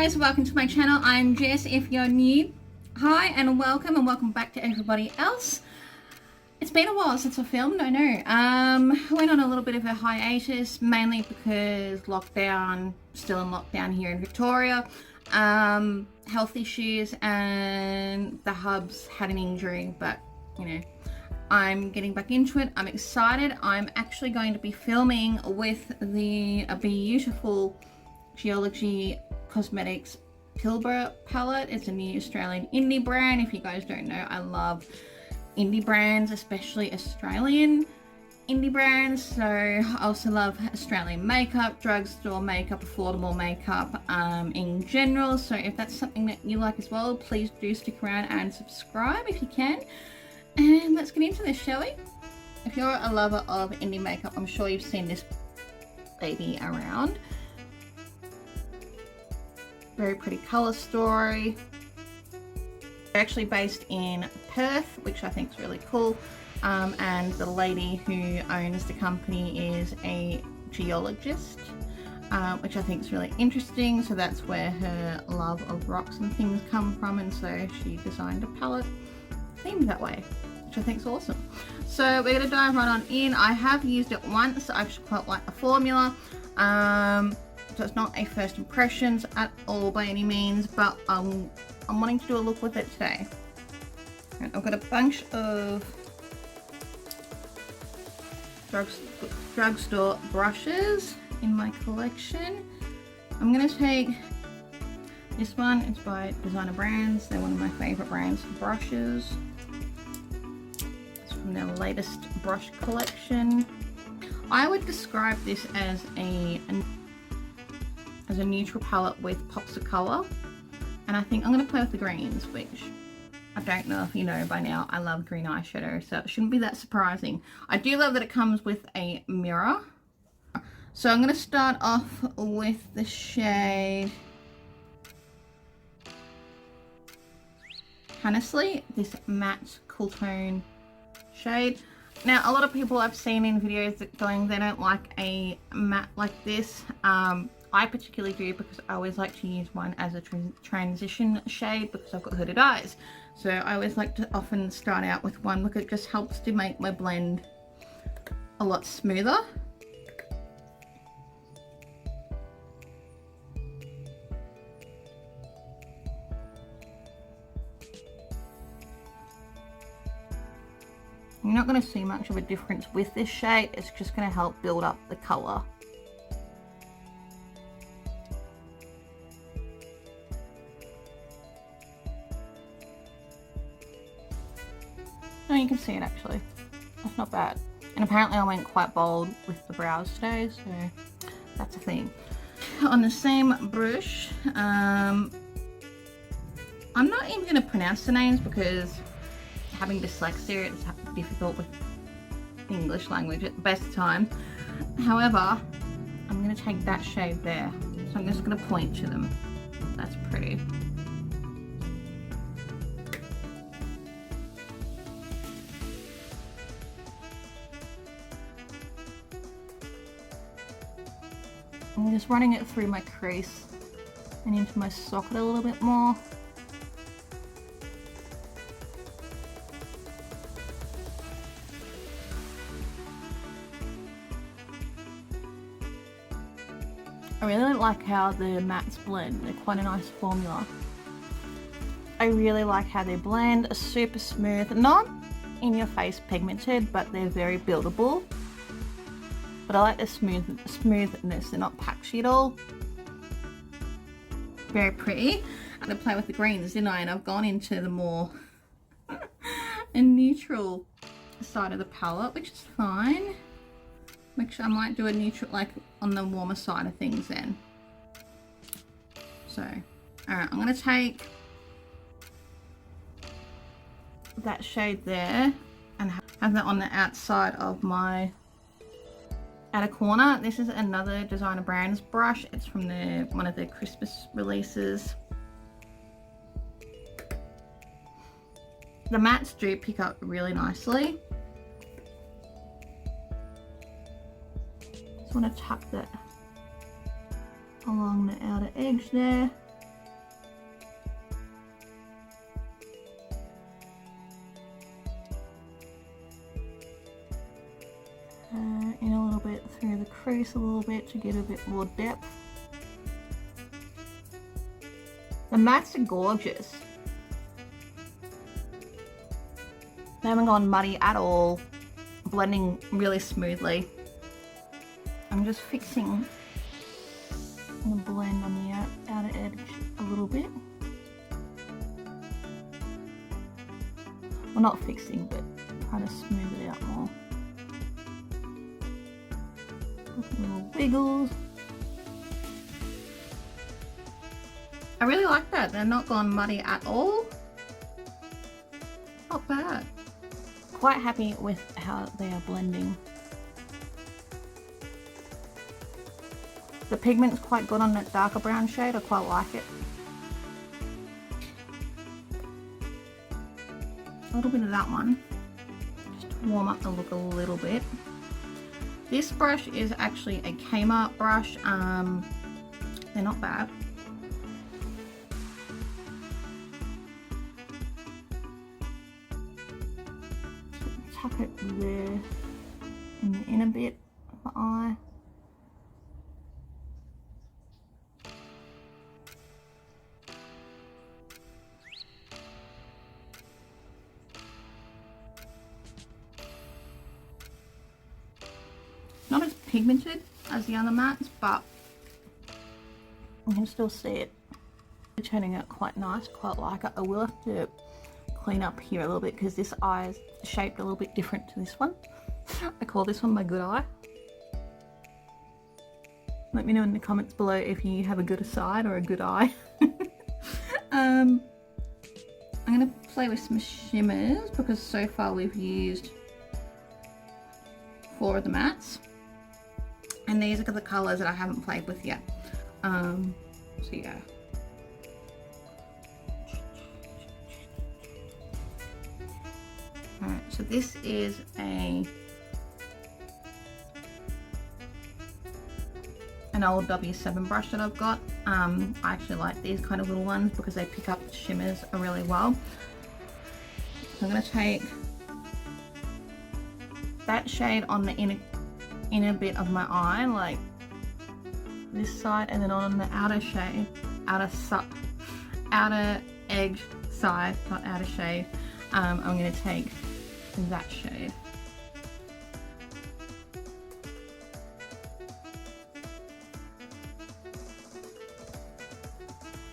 Guys, welcome to my channel. I'm Jess. If you're new, hi and welcome back to everybody else. It's been a while since I filmed, I know. I went on a little bit of a hiatus, mainly because lockdown, still in lockdown here in Victoria, health issues, and the hubs had an injury, but you know, I'm getting back into it. I'm excited. I'm actually going to be filming with the beautiful Geologie Cosmetics Pilbara palette. It's a new Australian indie brand. If you guys don't know, I love indie brands, especially Australian indie brands. So I also love Australian makeup, drugstore makeup, affordable makeup in general. So if that's something that you like as well, please do stick around and subscribe if you can. And let's get into this, shall we? If you're a lover of indie makeup, I'm sure you've seen this baby around. Very pretty color story. They're actually based in Perth, which I think is really cool. And the lady who owns the company is a geologist, which I think is really interesting. So that's where her love of rocks and things come from, and so she designed a palette themed that way, which I think is awesome. So we're going to dive right on in. I have used it once. I actually quite like the formula. So it's not a first impressions at all by any means, but I'm wanting to do a look with it today. And I've got a bunch of drugstore brushes in my collection. I'm going to take this one. It's by Designer Brands. They're one of my favorite brands for brushes. It's from their latest brush collection. I would describe this as a neutral palette with pops of color, and I think I'm going to play with the greens, which I don't know if you know by now, I love green eyeshadow, so it shouldn't be that surprising. I do love that it comes with a mirror. So I'm going to start off with the shade Honestly, this matte cool tone shade. Now a lot of people I've seen in videos that going they don't like a matte like this. I particularly do, because I always like to use one as a transition shade because I've got hooded eyes. So I always like to often start out with one because it just helps to make my blend a lot smoother. You're not going to see much of a difference with this shade. It's just going to help build up the colour. Oh, you can see it actually. That's not bad. And apparently I went quite bold with the brows today, so that's a thing. On the same brush, I'm not even going to pronounce the names because having dyslexia, it's difficult with English language at the best of times. However, I'm going to take that shade there. So I'm just going to point to them. That's pretty. I'm just running it through my crease and into my socket a little bit more. I really like how the mattes blend. They're quite a nice formula. I really like how they blend. Are super smooth, not in your face pigmented, but they're very buildable. But I like the smoothness. They're not patchy at all. Very pretty. I'm gonna play with the greens, didn't I? And I've gone into the more a neutral side of the palette, which is fine. Make sure I might do a neutral, like on the warmer side of things then. So, alright, I'm going to take that shade there and have that on the outside of my outer corner. This is another Designer Brands brush. It's from one of their Christmas releases. The mattes do pick up really nicely. Just want to tuck that along the outer edge there. in a little bit through the crease a little bit to get a bit more depth. The mattes are gorgeous. They haven't gone muddy at all, blending really smoothly. I'm just fixing the blend on the outer edge a little bit. Well, not fixing, but trying to smooth it out more. Little wiggles. I really like that. They're not gone muddy at all. Not bad. Quite happy with how they are blending. The pigment's quite good on that darker brown shade. I quite like it. A little bit of that one, just to warm up the look a little bit. This brush is actually a Kimya brush. They're not bad. Tuck it there in the inner bit of the eye. Not as pigmented as the other mattes, but you can still see it. It's turning out quite nice, quite like it. I will have to clean up here a little bit because this eye is shaped a little bit different to this one. I call this one my good eye. Let me know in the comments below if you have a good side or a good eye. I'm going to play with some shimmers because so far we've used 4 of the mattes. And these are the colours that I haven't played with yet. So yeah. Alright, so this is an old W7 brush that I've got. I actually like these kind of little ones because they pick up the shimmers really well. So I'm going to take that shade on the inner bit of my eye, like this side, and then on the outer shade, outer edge side, not outer shade, I'm going to take that shade.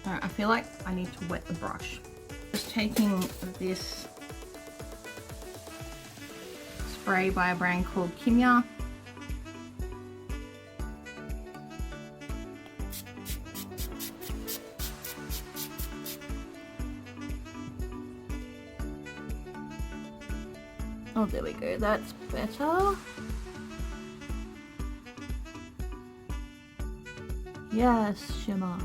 Alright, I feel like I need to wet the brush. Just taking this spray by a brand called Kimya. Oh, there we go, that's better. Yes, shimmer.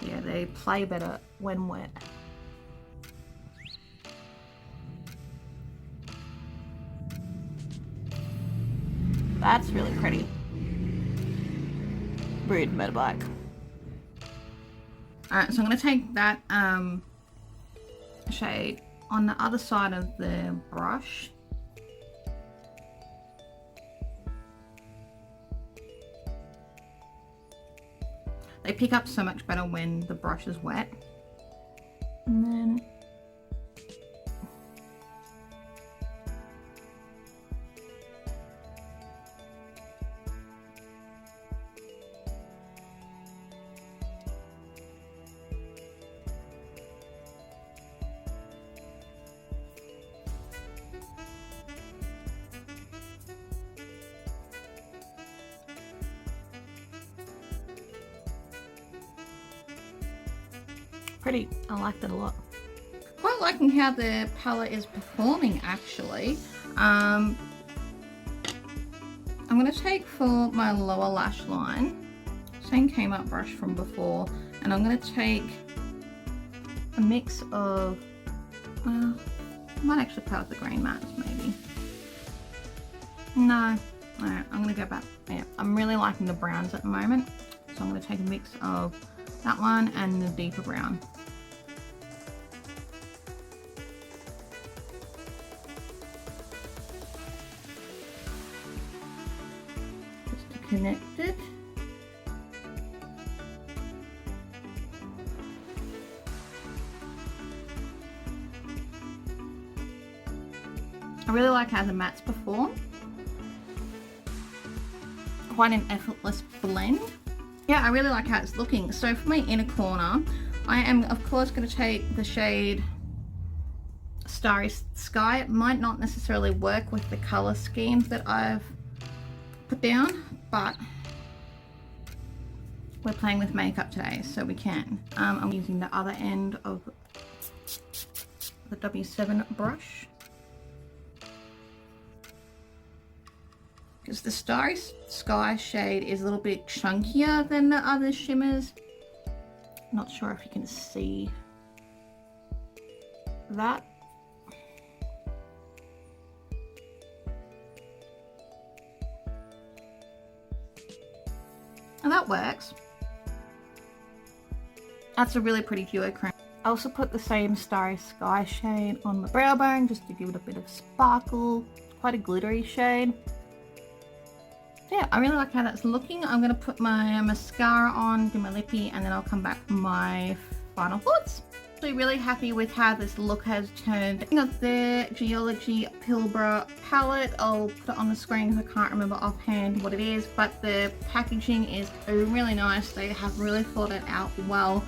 Yeah, they play better when wet. That's really pretty. Rude motorbike. Alright, so I'm going to take that shade on the other side of the brush. They pick up so much better when the brush is wet. And then pretty. I liked it a lot. Quite liking how the palette is performing actually. I'm going to take for my lower lash line, same Kimya brush from before, and I'm going to take a mix of, I might actually play with the green mattes maybe. No, alright, I'm going to go back. Yeah, I'm really liking the browns at the moment, so I'm going to take a mix of that one and the deeper brown. connected. I really like how the mattes perform. Quite an effortless blend. Yeah, I really like how it's looking. So for my inner corner, I am of course going to take the shade Starry Sky. It might not necessarily work with the color schemes that I've put down, but we're playing with makeup today, so we can. I'm using the other end of the W7 brush, because the Starry Sky shade is a little bit chunkier than the other shimmers. Not sure if you can see that. And that works. That's a really pretty duo cream. I also put the same Starry Sky shade on the brow bone just to give it a bit of sparkle. It's quite a glittery shade. Yeah, I really like how that's looking. I'm going to put my mascara on, do my lippy, and then I'll come back with my final thoughts. Actually really happy with how this look has turned. I got the Geologie Pilbara palette. I'll put it on the screen because I can't remember offhand what it is, but the packaging is really nice. They have really thought it out well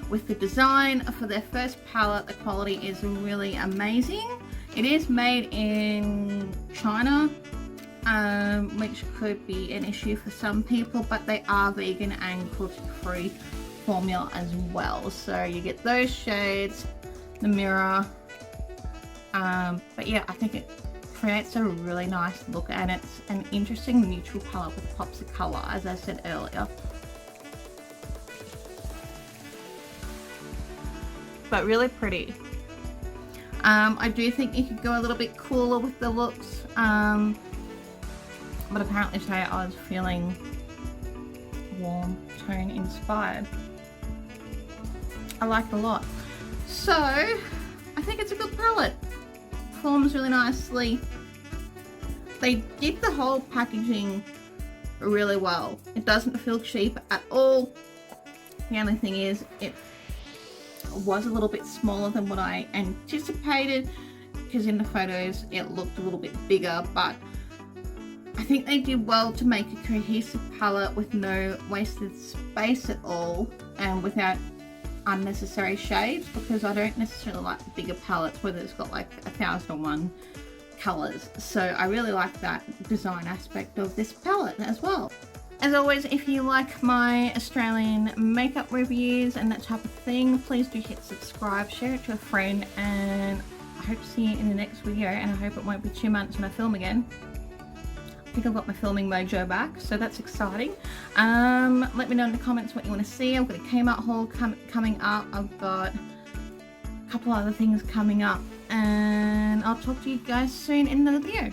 with the design. For their first palette, the quality is really amazing. It is made in China, which could be an issue for some people, but they are vegan and cruelty-free formula as well. So you get those shades, the mirror, but yeah, I think it creates a really nice look, and it's an interesting neutral palette with pops of color, as I said earlier. But really pretty. I do think you could go a little bit cooler with the looks, but apparently today I was feeling warm tone inspired. I like it a lot. So I think it's a good palette. Performs really nicely. They did the whole packaging really well. It doesn't feel cheap at all. The only thing is it was a little bit smaller than what I anticipated, because in the photos it looked a little bit bigger, but I think they did well to make a cohesive palette with no wasted space at all and without unnecessary shades, because I don't necessarily like the bigger palettes where it's got like 1001 colors. So I really like that design aspect of this palette as well. As always, if you like my Australian makeup reviews and that type of thing, please do hit subscribe, share it to a friend, and I hope to see you in the next video, and I hope it won't be 2 months when I film again. I think I've got my filming mojo back, so that's exciting. Let me know in the comments what you want to see. I've got a Kmart haul coming up. I've got a couple other things coming up, and I'll talk to you guys soon in another video.